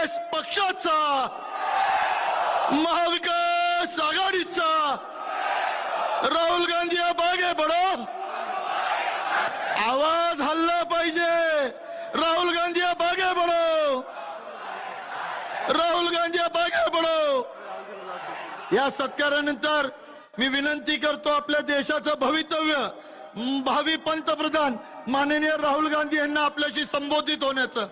काँग्रेस पक्षाचा, महाविकास आघाडीचा राहुल गांधी अब आगे बढ़ो, आवाज हल्ला पाहिजे, राहुल गांधी अब आगे बढ़ो, राहुल गांधी अब आगे बढ़ो। या सत्कारानंतर मी विनंती करतो आपल्या देशाचं भवितव्य भावी पंतप्रधान माननीय राहुल गांधी यांना आपल्याशी संबोधित होण्याचं।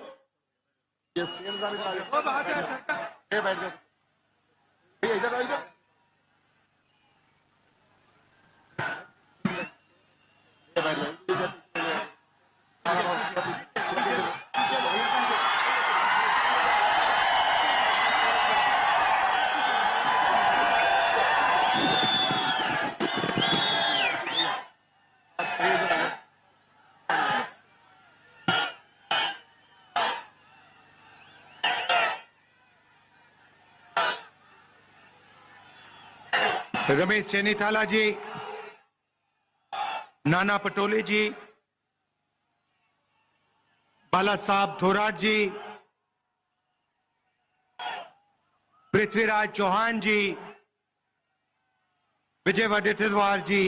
रमेश चेनीथाला जी, नाना पटोले जी, बाला साहब थोराट जी, पृथ्वीराज चौहान जी, विजय वडेट्टीवार जी,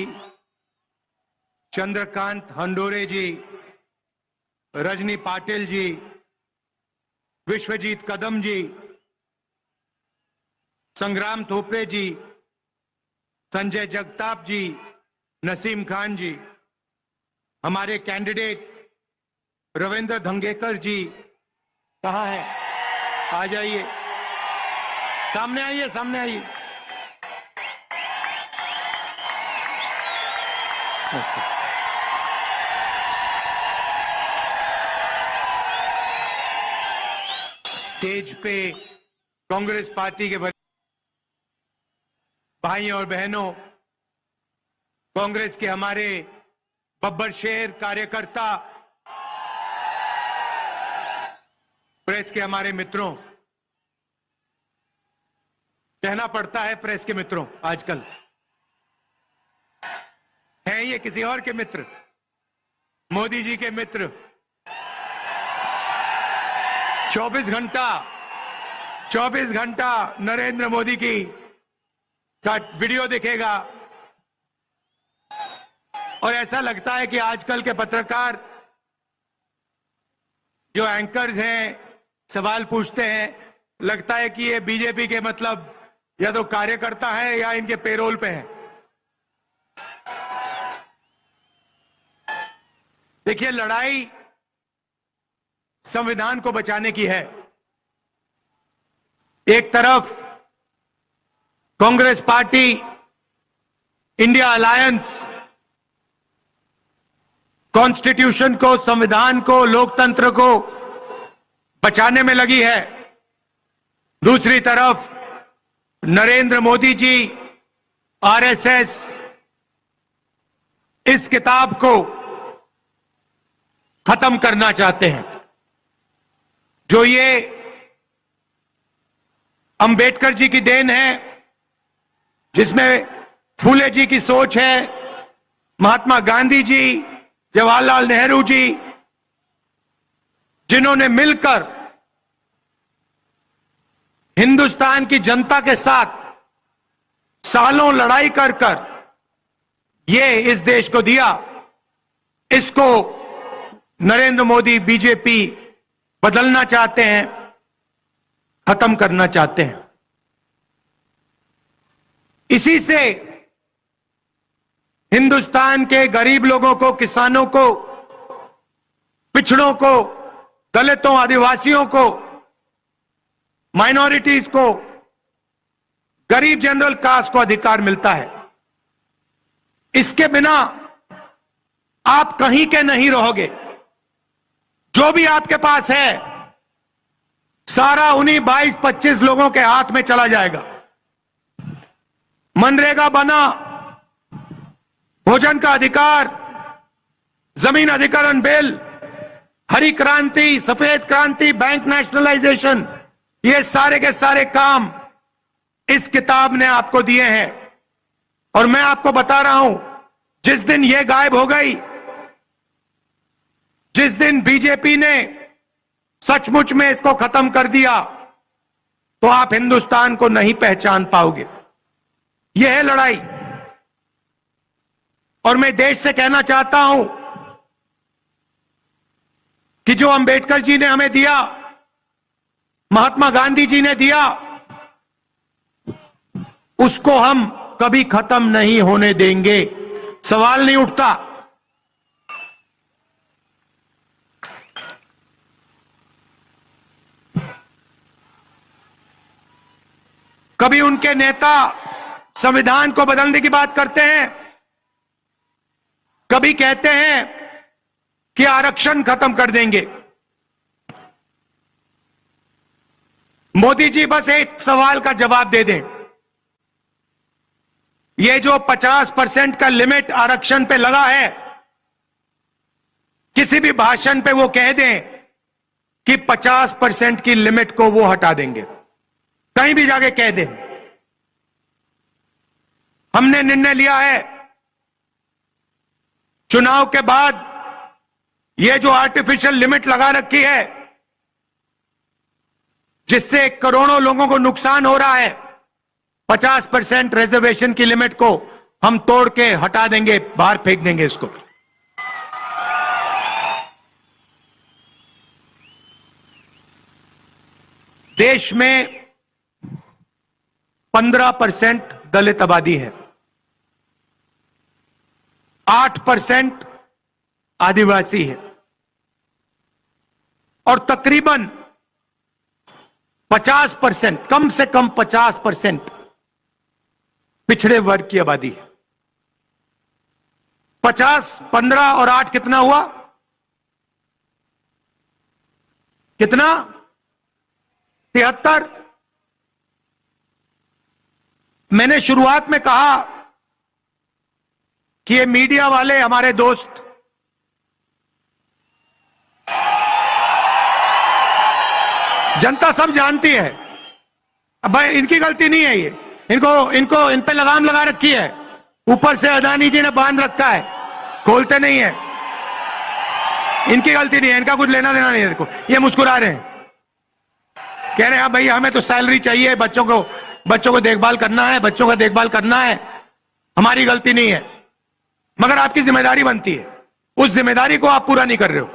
चंद्रकांत हंडोरे जी, रजनी पाटिल जी, विश्वजीत कदम जी, संग्राम थोपरे जी, संजय जगताप जी, नसीम खान जी, हमारे कैंडिडेट रविंद्र धंगेकर जी कहाँ हैं? आ जाइए, सामने आइए, सामने आइए। स्टेज पे कांग्रेस पार्टी के भाई और बहनों, कांग्रेस के हमारे बब्बर शेर कार्यकर्ता, प्रेस के हमारे मित्रों, कहना पड़ता है प्रेस के मित्रों, आजकल हैं ये किसी और के मित्र, मोदी जी के मित्र। 24 घंटा नरेंद्र मोदी की का वीडियो दिखेगा और ऐसा लगता है कि आजकल के पत्रकार जो एंकर्स हैं, सवाल पूछते हैं, लगता है कि ये बीजेपी के मतलब या तो कार्यकर्ता है या इनके पेरोल पे हैं। देखिए, लड़ाई संविधान को बचाने की है। एक तरफ Congress party, India alliance constitution को, संविधान को, लोकतंत्र को बचाने में लगी है। दूसरी तरफ नरेंद्र मोदी जी, आरएसएस इस किताब को खत्म करना चाहते हैं। जो ये अंबेडकर जी की देन है, जिसमें फूले जी की सोच है, महात्मा गांधी जी, जवाहरलाल नेहरू जी, जिन्होंने मिलकर हिंदुस्तान की जनता के साथ सालों लड़ाई कर ये इस देश को दिया, इसको नरेंद्र मोदी, बीजेपी बदलना चाहते हैं, खत्म करना चाहते हैं। इसी से हिंदुस्तान के गरीब लोगों को, किसानों को, पिछड़ों को, दलितों, आदिवासियों को, माइनॉरिटीज को, गरीब जनरल कास्ट को अधिकार मिलता है। इसके बिना आप कहीं के नहीं रहोगे। जो भी आपके पास है सारा उन्हीं 22-25 लोगों के हाथ में चला जाएगा। मनरेगा बना, भोजन का अधिकार, जमीन अधिग्रहण बिल, हरी क्रांति, सफेद क्रांति, बैंक नेशनलाइजेशन, ये सारे के सारे काम इस किताब ने आपको दिए हैं। और मैं आपको बता रहा हूं, जिस दिन ये गायब हो गई, जिस दिन बीजेपी ने सचमुच में इसको खत्म कर दिया, तो आप हिंदुस्तान को नहीं पहचान पाओगे। यह है लड़ाई। और मैं देश से कहना चाहता हूं कि जो अंबेडकर जी ने हमें दिया, महात्मा गांधी जी ने दिया, उसको हम कभी खत्म नहीं होने देंगे। सवाल नहीं उठता। कभी उनके नेता संविधान को बदलने की बात करते हैं, कभी कहते हैं कि आरक्षण खत्म कर देंगे। मोदी जी बस एक सवाल का जवाब दे दें। ये जो 50% का लिमिट आरक्षण पे लगा है, किसी भी भाषण पे वो कह दें कि 50% की लिमिट को वो हटा देंगे। कहीं भी जाके कह दें। हमने निर्णय लिया है चुनाव के बाद ये जो आर्टिफिशियल लिमिट लगा रखी है, जिससे करोड़ों लोगों को नुकसान हो रहा है, 50% रिजर्वेशन की लिमिट को हम तोड़ के हटा देंगे, बाहर फेंक देंगे इसको। देश में 15% दलित आबादी है, 8% आदिवासी है और तकरीबन 50%, कम से कम 50% पिछड़े वर्ग की आबादी है। 50, 15 और 8 कितना हुआ? कितना? 73। मैंने शुरुआत में कहा कि ये मीडिया वाले हमारे दोस्त जनता सब जानती है। अब भाई इनकी गलती नहीं है, ये इन पे लगाम लगा रखी है, ऊपर से अदानी जी ने बांध रखा है, खोलते नहीं है। इनकी गलती नहीं है, इनका कुछ लेना देना नहीं है। देखो ये मुस्कुरा रहे हैं, कह रहे हैं भाई हमें तो सैलरी चाहिए, बच्चों को देखभाल करना है, बच्चों का देखभाल करना है, हमारी गलती नहीं है। मगर आपकी जिम्मेदारी बनती है, उस जिम्मेदारी को आप पूरा नहीं कर रहे हो।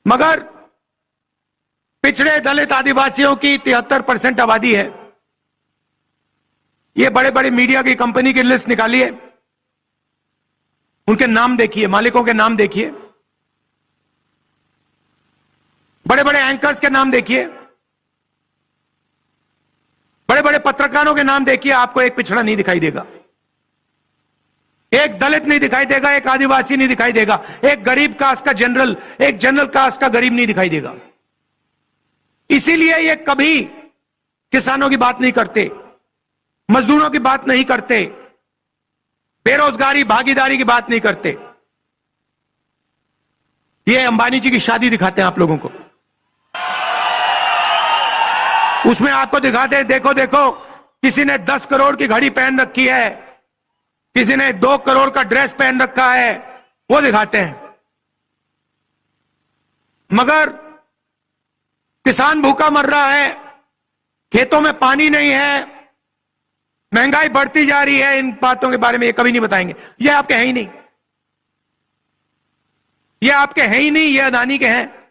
मगर पिछड़े दलित आदिवासियों की 73% आबादी है। ये बड़े बड़े मीडिया की कंपनी की लिस्ट निकालिए, उनके नाम देखिए, मालिकों के नाम देखिए, बड़े बड़े एंकर्स के नाम देखिए, बड़े बड़े पत्रकारों के नाम देखिए, आपको एक पिछड़ा नहीं दिखाई देगा, एक दलित नहीं दिखाई देगा, एक आदिवासी नहीं दिखाई देगा, एक गरीब कास्ट का एक जनरल कास्ट का गरीब नहीं दिखाई देगा। इसीलिए ये कभी किसानों की बात नहीं करते, मजदूरों की बात नहीं करते, बेरोजगारी भागीदारी की बात नहीं करते। ये अंबानी जी की शादी दिखाते हैं आप लोगों को, उसमें आपको दिखाते हैं, देखो देखो किसी ने 10 करोड़ की घड़ी पहन रखी है, किसी ने 2 करोड़ का ड्रेस पहन रखा है, वो दिखाते हैं। मगर किसान भूखा मर रहा है, खेतों में पानी नहीं है, महंगाई बढ़ती जा रही है, इन बातों के बारे में ये कभी नहीं बताएंगे। ये आपके हैं ही नहीं, ये आपके हैं ही नहीं, ये अदानी के हैं।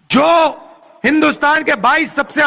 जो हिंदुस्तान के 22 सबसे